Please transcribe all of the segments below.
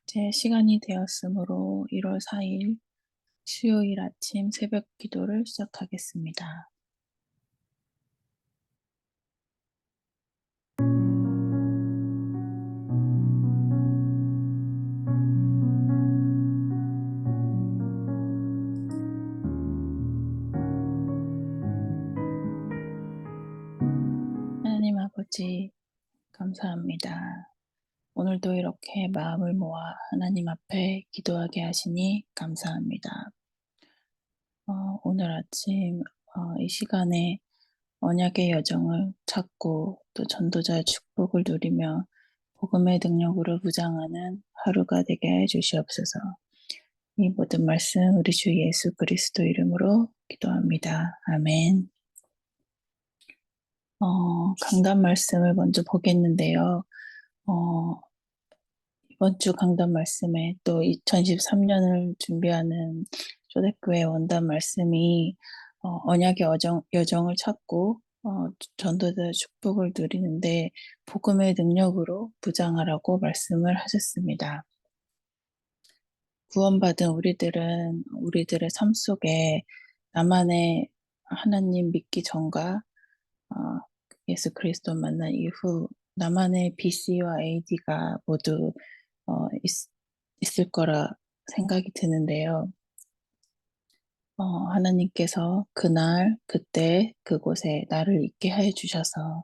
제 시간이 되었으므로 1월 4일 수요일 아침 새벽 기도를 시작하겠습니다. 하나님 아버지, 감사합니다. 오늘도 이렇게 마음을 모아 하나님 앞에 기도하게 하시니 감사합니다. 오늘 아침 이 시간에 언약의 여정을 찾고 또 전도자의 축복을 누리며 복음의 능력으로 무장하는 하루가 되게 해 주시옵소서. 이 모든 말씀 우리 주 예수 그리스도 이름으로 기도합니다. 아멘. 강단 말씀을 먼저 보겠는데요. 어, 이번 주 강단 말씀에 또 2013년을 준비하는 초대교회 원단 말씀이 언약의 여정을 찾고 전도자 축복을 누리는데 복음의 능력으로 부장하라고 말씀을 하셨습니다. 구원받은 우리들은 우리들의 삶 속에 나만의 하나님 믿기 전과 어, 예수 그리스도 만난 이후 나만의 BC와 AD가 모두 있을 거라 생각이 드는데요. 하나님께서 그날, 그때, 그곳에 나를 있게 해 주셔서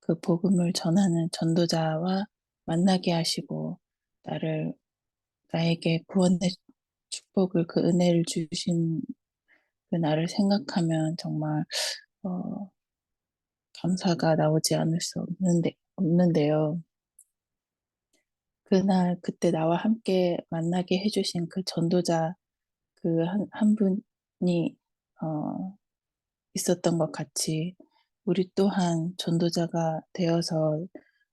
그 복음을 전하는 전도자와 만나게 하시고 나에게 구원의 축복을 그 은혜를 주신 그 나를 생각하면 정말 어, 감사가 나오지 않을 수 없는데요. 그날 그때 나와 함께 만나게 해주신 그 전도자 그 한 분이 어, 있었던 것 같이 우리 또한 전도자가 되어서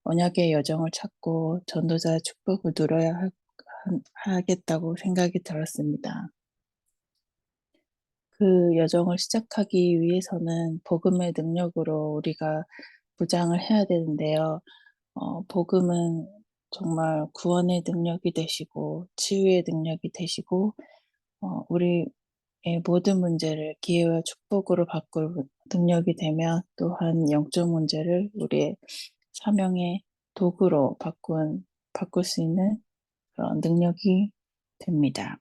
언약의 여정을 찾고 전도자의 축복을 누려야 하겠다고 생각이 들었습니다. 그 여정을 시작하기 위해서는 복음의 능력으로 우리가 무장을 해야 되는데요. 복음은 정말 구원의 능력이 되시고 치유의 능력이 되시고 우리의 모든 문제를 기회와 축복으로 바꿀 능력이 되며 또한 영적 문제를 우리의 사명의 도구로 바꿀 수 있는 그런 능력이 됩니다.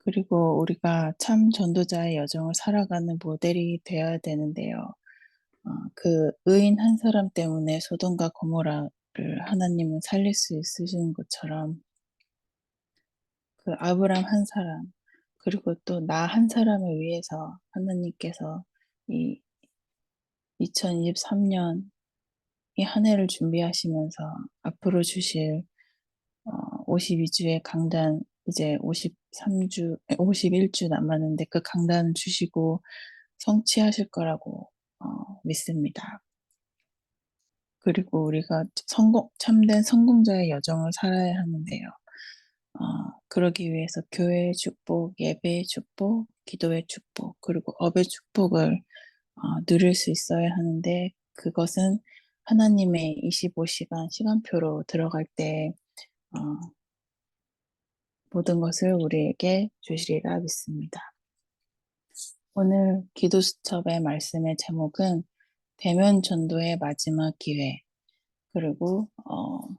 그리고 우리가 참 전도자의 여정을 살아가는 모델이 되어야 되는데요. 그 의인 한 사람 때문에 소돔과 고모라를 하나님은 살릴 수 있으신 것처럼 그 아브람 한 사람 그리고 또 나 한 사람을 위해서 하나님께서 이 2023년 이 한 해를 준비하시면서 앞으로 주실 52주의 강단 이제 51주 남았는데 그 강단을 주시고 성취하실 거라고 믿습니다. 그리고 우리가 참된 성공자의 여정을 살아야 하는데요. 그러기 위해서 교회의 축복, 예배의 축복, 기도의 축복, 그리고 업의 축복을 누릴 수 있어야 하는데 그것은 하나님의 25시간 시간표로 들어갈 때 어, 모든 것을 우리에게 주시리라 믿습니다. 오늘 기도수첩의 말씀의 제목은 대면 전도의 마지막 기회 그리고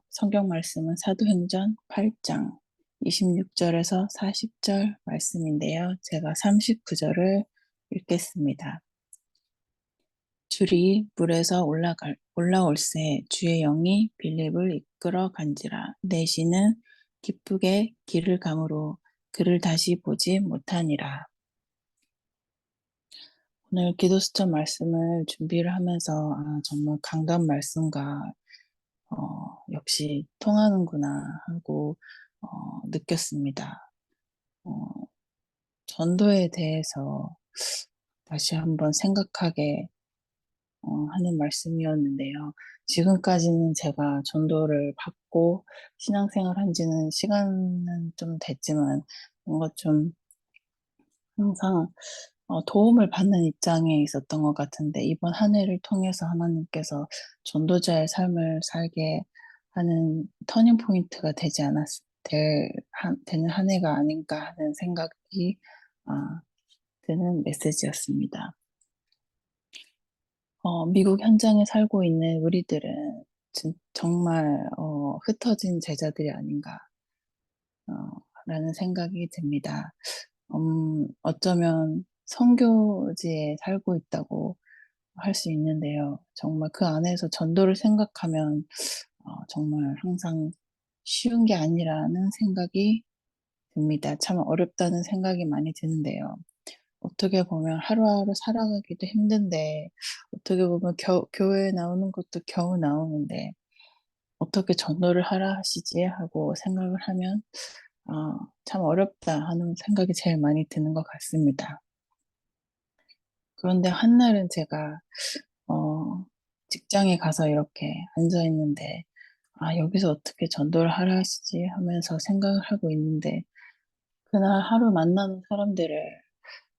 성경 말씀은 사도행전 8장 26절에서 40절 말씀인데요. 제가 39절을 읽겠습니다. 줄이 물에서 올라올새 주의 영이 빌립을 이끌어 간지라 내시는 기쁘게 길을 감으로 그를 다시 보지 못하니라. 오늘 기도수첩 말씀을 준비를 하면서 정말 강단 말씀과 역시 통하는구나 하고 느꼈습니다. 어, 전도에 대해서 다시 한번 생각하게 하는 말씀이었는데요. 지금까지는 제가 전도를 받고 신앙생활 한 지는 시간은 좀 됐지만 뭔가 좀 항상 도움을 받는 입장에 있었던 것 같은데 이번 한 해를 통해서 하나님께서 전도자의 삶을 살게 하는 터닝 포인트가 되는 한 해가 아닌가 하는 생각이 아, 드는 메시지였습니다. 미국 현장에 살고 있는 우리들은 정말 흩어진 제자들이 아닌가 어, 라는 생각이 듭니다. 어쩌면 선교지에 살고 있다고 할 수 있는데요. 정말 그 안에서 전도를 생각하면 정말 항상 쉬운 게 아니라는 생각이 듭니다. 참 어렵다는 생각이 많이 드는데요. 어떻게 보면 하루하루 살아가기도 힘든데 어떻게 보면 교회에 나오는 것도 겨우 나오는데 '어떻게 전도를 하라 하시지?' 하고 생각을 하면 '참 어렵다.' 하는 생각이 제일 많이 드는 것 같습니다. 그런데 한날은 제가 어 직장에 가서 이렇게 앉아 있는데 '아 여기서 어떻게 전도를 하라 하시지?' 하면서 생각을 하고 있는데 그날 하루 만나는 사람들을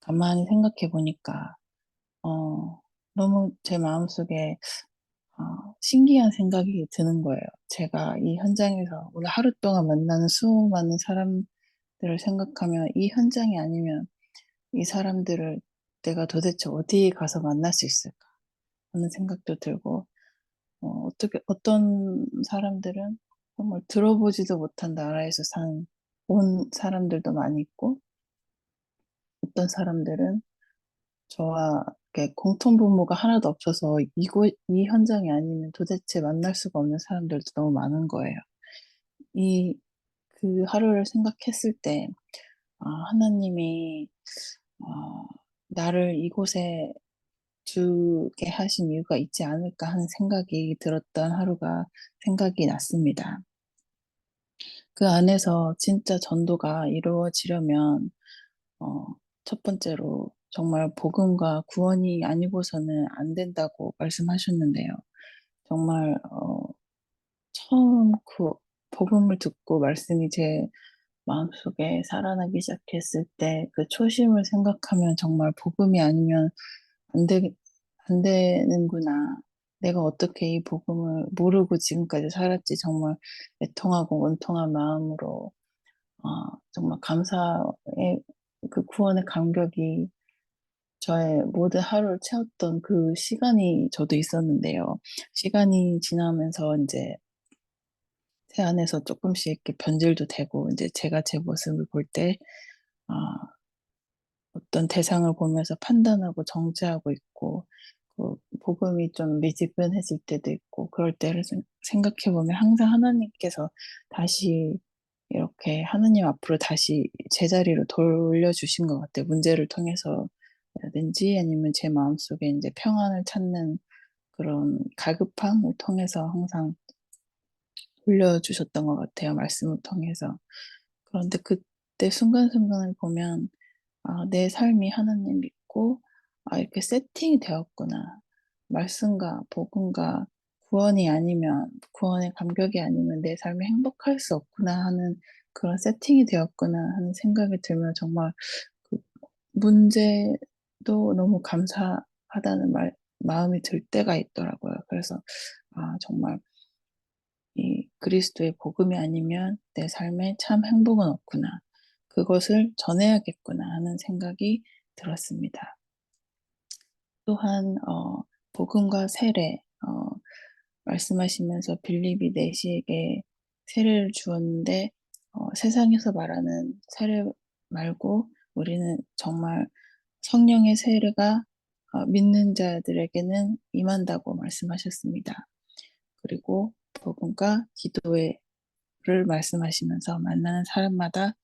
가만히 생각해 보니까 어 너무 제 마음속에 신기한 생각이 드는 거예요. 제가 이 현장에서 오늘 하루 동안 만나는 수많은 사람들을 생각하면 '이 현장이 아니면 이 사람들을 내가 도대체 어디에 가서 만날 수 있을까?' 하는 생각도 들고 어떻게 어떤 사람들은 정말 들어보지도 못한 나라에서 온 사람들도 많이 있고 어떤 사람들은 저와 이렇게 공통 분모가 하나도 없어서 이 현장이 아니면 도대체 만날 수가 없는 사람들도 너무 많은 거예요. 이 그 하루를 생각했을 때 하나님이 어 '나를 이곳에 두게 하신 이유가 있지 않을까.' 하는 생각이 들었던 하루가 생각이 났습니다. 그 안에서 진짜 전도가 이루어지려면 어 첫 번째로 정말 복음과 구원이 아니고서는 안 된다고 말씀하셨는데요. 정말 처음 그 복음을 듣고 말씀이 제 마음속에 살아나기 시작했을 때 그 초심을 생각하면 정말 '복음이 아니면 안 되 안 되는구나. 내가 어떻게 이 복음을 모르고 지금까지 살았지.' 정말 애통하고 원통한 마음으로 정말 감사의 그 구원의 감격이 저의 모든 하루를 채웠던 그 시간이 저도 있었는데요. 시간이 지나면서 인제 제 안에서 쪼끔씩 이렇게 변질도 되고 인제 제가 제 모습을 볼 때 아 어떤 대상을 보면서 판단하고 정죄하고 있고 그 복음이 좀 미지근해질 때도 있고 그럴 때를 생각해 보면 항상 하나님께서 다시 이렇게 하나님 앞으로 다시 제자리로 돌려주신 것 같아요. 문제를 통해서라든지 아니면 제 마음속에 인제 평안을 찾는 그런 갈급함을 통해서 항상 돌려주셨던 것 같아요, 말씀을 통해서. 그런데 그때 순간순간을 보면 '내 삶이 하나님 믿고 이렇게 세팅이 되었구나. 말씀과 복음과 구원이 아니면 구원의 감격이 아니면 내 삶이 행복할 수 없구나.' 하는 그런 '세팅이 되었구나.' 하는 생각이 들면 정말 그 문제도 너무 감사하다는 마음이 들 때가 있더라고요. 그래서 정말 이 '그리스도의 복음이 아니면 내 삶에 참 행복은 없구나. 그것을 전해야겠구나.' 하는 생각이 들었습니다. 또한 복음과 세례 말씀하시면서 빌립이 내시에게 세례를 주었는데 세상에서 말하는 세례 말고 우리는 정말 성령의 세례가 믿는 자들에게는 임한다고 말씀하셨습니다. 그리고 복음과 기도의 를 말씀하시면서 만나는 사람마다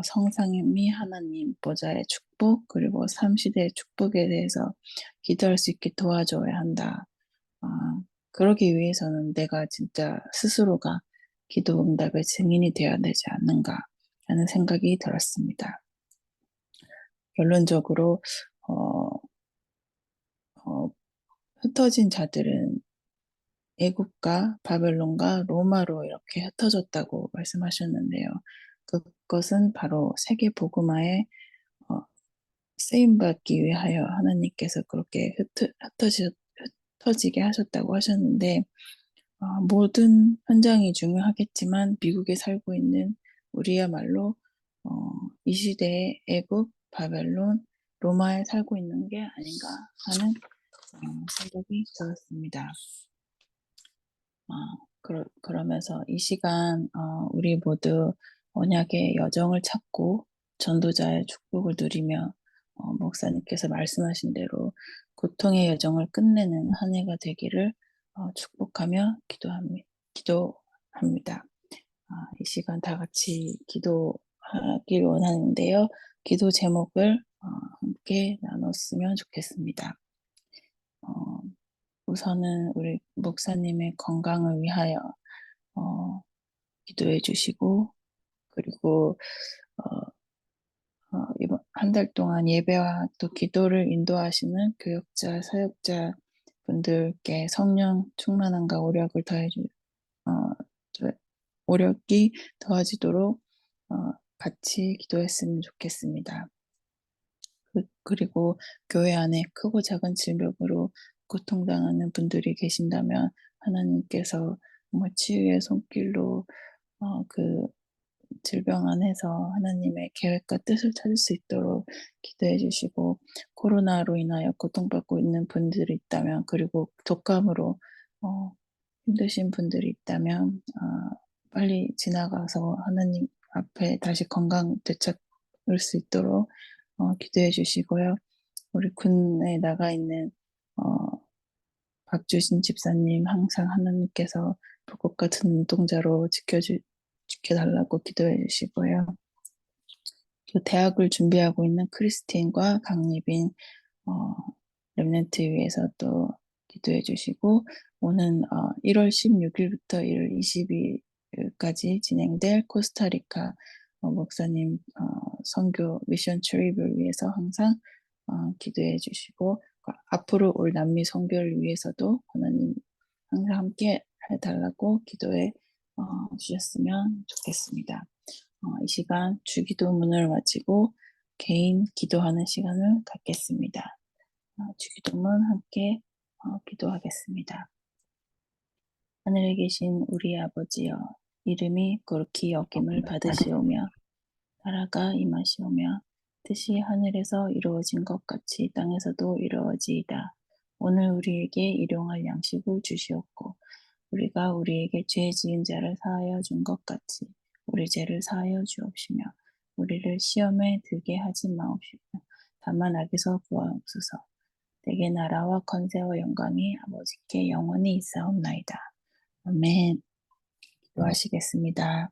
성삼위 하나님 보좌의 축복 그리고 삼시대의 축복에 대해서 기도할 수 있게 도와줘야 한다. 아 그러기 위해서는 내가 진짜 스스로가 기도 응답의 증인이 되어야 되지 않는가 하는 생각이 들었습니다. 결론적으로 어 어 흩어진 자들은 애국과 바벨론과 로마로 이렇게 흩어졌다고 말씀하셨는데요. 그것은 바로 세계 복음화의 어 쓰임받기 위하여 하나님께서 그렇게 흩어지게 하셨다고 하셨는데, 모든 현장이 중요하겠지만 미국에 살고 있는 우리야말로 이 시대의 애굽, 바벨론, 로마에 살고 있는 게 아닌가 하는 생각이 들었습니다. 그러면서 이 시간 우리 모두 언약의 여정을 찾고 전도자의 축복을 누리며 목사님께서 말씀하신 대로 고통의 여정을 끝내는 한 해가 되기를 축복하며 기도합니다. 이 시간 다 같이 기도하길 원하는데요. 기도 제목을 함께 나눴으면 좋겠습니다. 우선은 우리 목사님의 건강을 위하여 기도해 주시고, 그리고 이번 한 달 동안 예배와 또 기도를 인도하시는 교역자, 사역자 분들께 성령 충만함과 오력이 더하지도록 같이 기도했으면 좋겠습니다. 그리고 교회 안에 크고 작은 질병으로 고통당하는 분들이 계신다면 하나님께서 정말 치유의 손길로 그 질병 안에서 하나님의 계획과 뜻을 찾을 수 있도록 기도해 주시고, 코로나로 인하여 고통받고 있는 분들이 있다면, 그리고 독감으로 힘드신 분들이 있다면 빨리 지나가서 하나님 앞에 다시 건강 되찾을 수 있도록 기도해 주시고요. 우리 군에 나가 있는 박주신 집사님, 항상 하나님께서 불꽃 같은 눈동자로 지켜달라고 기도해 주시고요. 또 대학을 준비하고 있는 크리스틴과 강예빈 렘넌트 위해서 또 기도해 주시고, 오는 1월 16일부터 1월 20일까지 진행될 코스타리카 목사님 선교 미션 트립을 위해서 항상 기도해 주시고, 앞으로 올 남미 선교를 위해서도 하나님 항상 함께 해달라고 기도해 주셨으면 좋겠습니다. 이 시간 주기도문을 마치고 개인 기도하는 시간을 갖겠습니다. 주기도문 함께 기도하겠습니다. 하늘에 계신 우리 아버지여, 이름이 거룩히 여김을 받으시오며 나라가 임하시오며 뜻이 하늘에서 이루어진 것 같이 땅에서도 이루어지이다. 오늘 우리에게 일용할 양식을 주시옵고 우리가 우리에게 죄 지은 자를 사하여 준 것 같이 우리 죄를 사하여 주옵시며 우리를 시험에 들게 하지 마옵시고 다만 악에서 구하옵소서. 내게 나라와 권세와 영광이 아버지께 영원히 있사옵나이다. 아멘. 기도하시겠습니다.